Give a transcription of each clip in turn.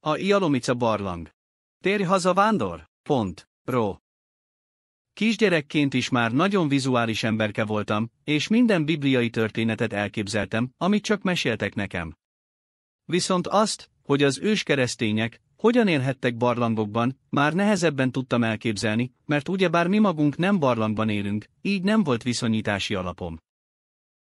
A Ialomica barlang. Térj haza, vándor! Ro. Kisgyerekként is már nagyon vizuális emberke voltam, és minden bibliai történetet elképzeltem, amit csak meséltek nekem. Viszont azt, hogy az őskeresztények hogyan élhettek barlangokban, már nehezebben tudtam elképzelni, mert ugyebár mi magunk nem barlangban élünk, így nem volt viszonyítási alapom.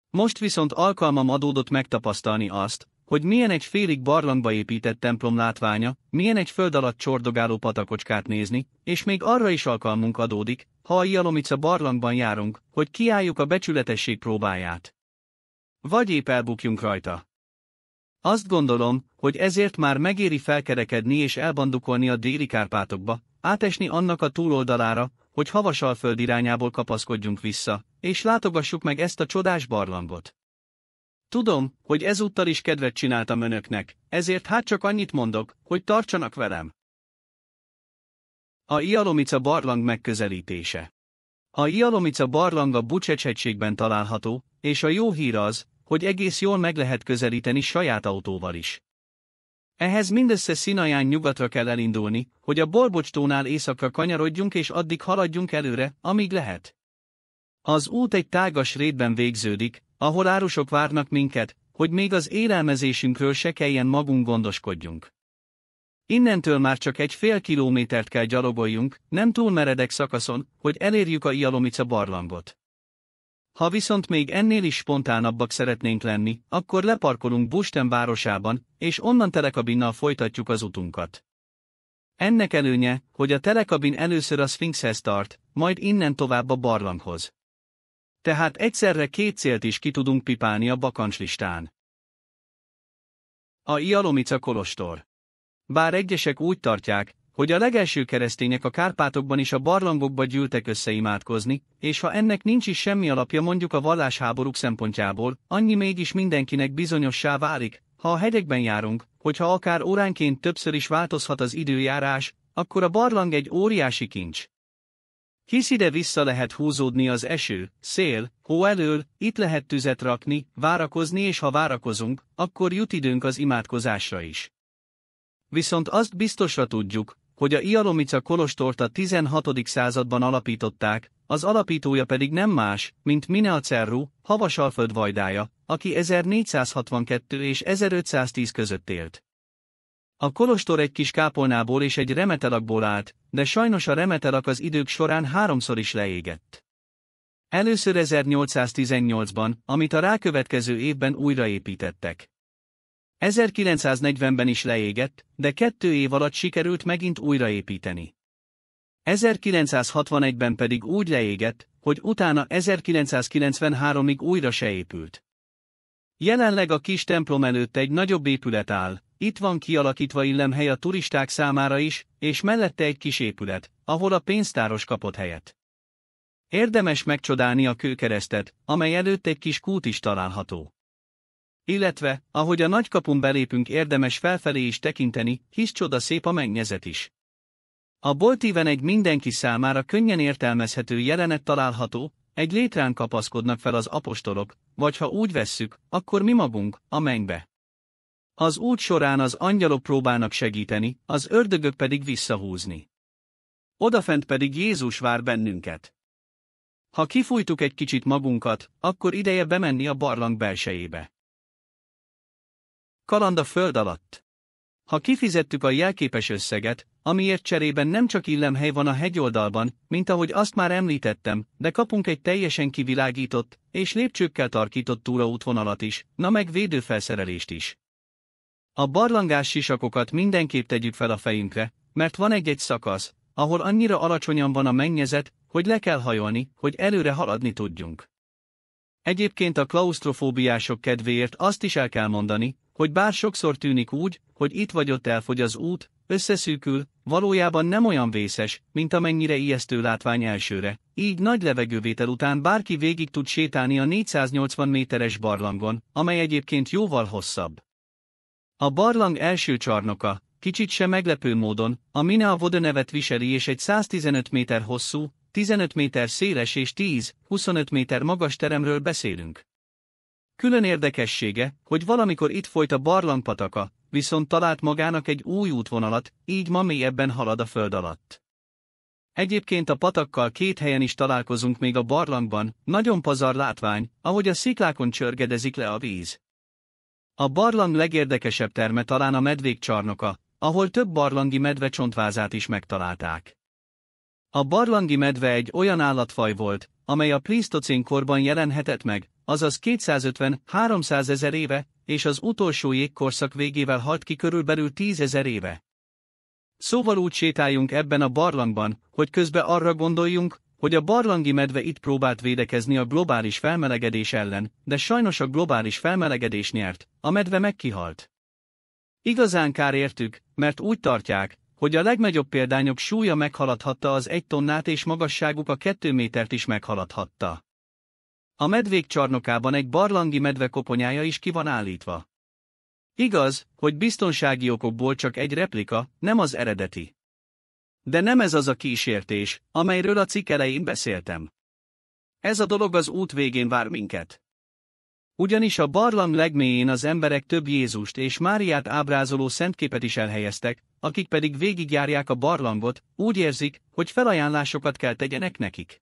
Most viszont alkalmam adódott megtapasztalni azt, hogy milyen egy félig barlangba épített templom látványa, milyen egy föld alatt csordogáló patakocskát nézni, és még arra is alkalmunk adódik, ha a Ialomica barlangban járunk, hogy kiálljuk a becsületesség próbáját. Vagy épp elbukjunk rajta. Azt gondolom, hogy ezért már megéri felkerekedni és elbandukolni a déli Kárpátokba, átesni annak a túloldalára, hogy Havasalföld irányából kapaszkodjunk vissza, és látogassuk meg ezt a csodás barlangot. Tudom, hogy ezúttal is kedvet csináltam önöknek, ezért hát csak annyit mondok, hogy tartsanak velem. A Ialomica barlang megközelítése. A Ialomica barlang a Bucsecs-hegységben található, és a jó hír az, hogy egész jól meg lehet közelíteni saját autóval is. Ehhez mindössze Sinaján nyugatra kell elindulni, hogy a Bolbocstónál északra kanyarodjunk és addig haladjunk előre, amíg lehet. Az út egy tágas rétben végződik, ahol árusok várnak minket, hogy még az élelmezésünkről se kelljen magunk gondoskodjunk. Innentől már csak egy fél kilométert kell gyalogoljunk, nem túl meredek szakaszon, hogy elérjük a Ialomica barlangot. Ha viszont még ennél is spontánabbak szeretnénk lenni, akkor leparkolunk Busten városában, és onnan telekabinnal folytatjuk az utunkat. Ennek előnye, hogy a telekabin először a Szfinxhez tart, majd innen tovább a barlanghoz. Tehát egyszerre két célt is ki tudunk pipálni a bakancslistán. A Ialomica kolostor. Bár egyesek úgy tartják, hogy a legelső keresztények a Kárpátokban is a barlangokba gyűltek össze imádkozni, és ha ennek nincs is semmi alapja mondjuk a vallásháborúk szempontjából, annyi mégis mindenkinek bizonyossá válik, ha a hegyekben járunk, hogyha akár óránként többször is változhat az időjárás, akkor a barlang egy óriási kincs. Hisz ide-vissza lehet húzódni az eső, szél, hó elől, itt lehet tüzet rakni, várakozni, és ha várakozunk, akkor jut időnk az imádkozásra is. Viszont azt biztosra tudjuk, hogy a Ialomica kolostort a 16. században alapították, az alapítója pedig nem más, mint Mineacerrú, Havasalföld vajdája, aki 1462 és 1510 között élt. A kolostor egy kis kápolnából és egy remetelakból állt, de sajnos a remetelak az idők során háromszor is leégett. Először 1818-ban, amit a rákövetkező évben újraépítettek. 1940-ben is leégett, de 2 év alatt sikerült megint újraépíteni. 1961-ben pedig úgy leégett, hogy utána 1993-ig újra se épült. Jelenleg a kis templom előtt egy nagyobb épület áll, itt van kialakítva illemhely a turisták számára is, és mellette egy kis épület, ahol a pénztáros kapott helyet. Érdemes megcsodálni a kőkeresztet, amely előtt egy kis kút is található. Illetve, ahogy a nagykapun belépünk, érdemes felfelé is tekinteni, hisz csoda szép a mennyezet is. A boltíven egy mindenki számára könnyen értelmezhető jelenet található, egy létrán kapaszkodnak fel az apostolok, vagy ha úgy vesszük, akkor mi magunk, a mennybe. Az út során az angyalok próbálnak segíteni, az ördögök pedig visszahúzni. Odafent pedig Jézus vár bennünket. Ha kifújtuk egy kicsit magunkat, akkor ideje bemenni a barlang belsejébe. Kaland a föld alatt. Ha kifizettük a jelképes összeget, amiért cserében nem csak illemhely van a hegyoldalban, mint ahogy azt már említettem, de kapunk egy teljesen kivilágított és lépcsőkkel tarkított túraútvonalat is, na meg védőfelszerelést is. A barlangás sisakokat mindenképp tegyük fel a fejünkre, mert van egy szakasz, ahol annyira alacsonyan van a mennyezet, hogy le kell hajolni, hogy előre haladni tudjunk. Egyébként a klausztrofóbiások kedvéért azt is el kell mondani, hogy bár sokszor tűnik úgy, hogy itt vagy ott elfogy az út, összeszűkül, valójában nem olyan vészes, mint amennyire ijesztő látvány elsőre, így nagy levegővétel után bárki végig tud sétálni a 480 méteres barlangon, amely egyébként jóval hosszabb. A barlang első csarnoka, kicsit sem meglepő módon, a Minea Voda nevet viseli és egy 115 méter hosszú, 15 méter széles és 10-25 méter magas teremről beszélünk. Külön érdekessége, hogy valamikor itt folyt a barlang pataka, viszont talált magának egy új útvonalat, így ma mélyebben halad a föld alatt. Egyébként a patakkal két helyen is találkozunk még a barlangban, nagyon pazar látvány, ahogy a sziklákon csörgedezik le a víz. A barlang legérdekesebb terme talán a medvék csarnoka, ahol több barlangi medve csontvázát is megtalálták. A barlangi medve egy olyan állatfaj volt, amely a plisztocén korban jelenhetett meg, azaz 250-300 ezer éve, és az utolsó jégkorszak végével halt ki körülbelül 10 000 éve. Szóval úgy sétáljunk ebben a barlangban, hogy közben arra gondoljunk, hogy a barlangi medve itt próbált védekezni a globális felmelegedés ellen, de sajnos a globális felmelegedés nyert, a medve megkihalt. Igazán kár értük, mert úgy tartják, hogy a legnagyobb példányok súlya meghaladhatta az 1 tonnát és magasságuk a 2 métert is meghaladhatta. A medvék csarnokában egy barlangi medve koponyája is ki van állítva. Igaz, hogy biztonsági okokból csak egy replika, nem az eredeti. De nem ez az a kísértés, amelyről a cikk elején beszéltem. Ez a dolog az út végén vár minket. Ugyanis a barlang legmélyén az emberek több Jézust és Máriát ábrázoló szentképet is elhelyeztek, akik pedig végigjárják a barlangot, úgy érzik, hogy felajánlásokat kell tegyenek nekik.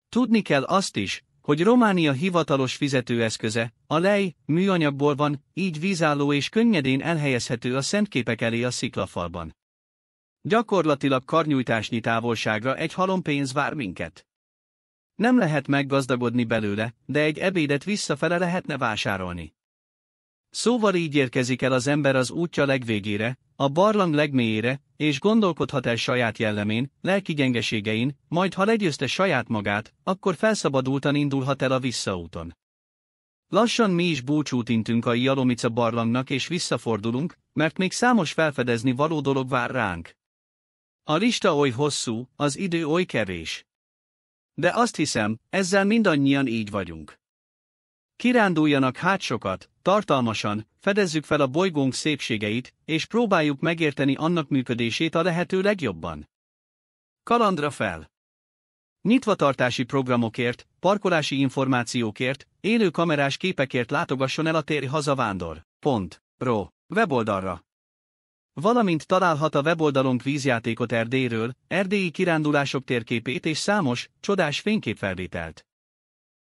Tudni kell azt is, hogy Románia hivatalos fizetőeszköze, a lej, műanyagból van, így vízálló és könnyedén elhelyezhető a szentképek elé a sziklafalban. Gyakorlatilag karnyújtásnyi távolságra egy halom pénz vár minket. Nem lehet meggazdagodni belőle, de egy ebédet visszafele lehetne vásárolni. Szóval így érkezik el az ember az útja legvégére, a barlang legmélyére, és gondolkodhat el saját jellemén, lelki gyengeségein, majd ha legyőzte saját magát, akkor felszabadultan indulhat el a visszaúton. Lassan mi is búcsút intünk a Jalomica barlangnak és visszafordulunk, mert még számos felfedezni való dolog vár ránk. A lista oly hosszú, az idő oly kevés. De azt hiszem, ezzel mindannyian így vagyunk. Kiránduljanak hát sokat, tartalmasan, fedezzük fel a bolygónk szépségeit, és próbáljuk megérteni annak működését a lehető legjobban. Kalandra fel! Nyitvatartási programokért, parkolási információkért, élő kamerás képekért látogasson el a térjhazavándor.ro weboldalra. Valamint találhat a weboldalon vízjátékot Erdélyről, erdélyi kirándulások térképét és számos, csodás fényképfelvételt.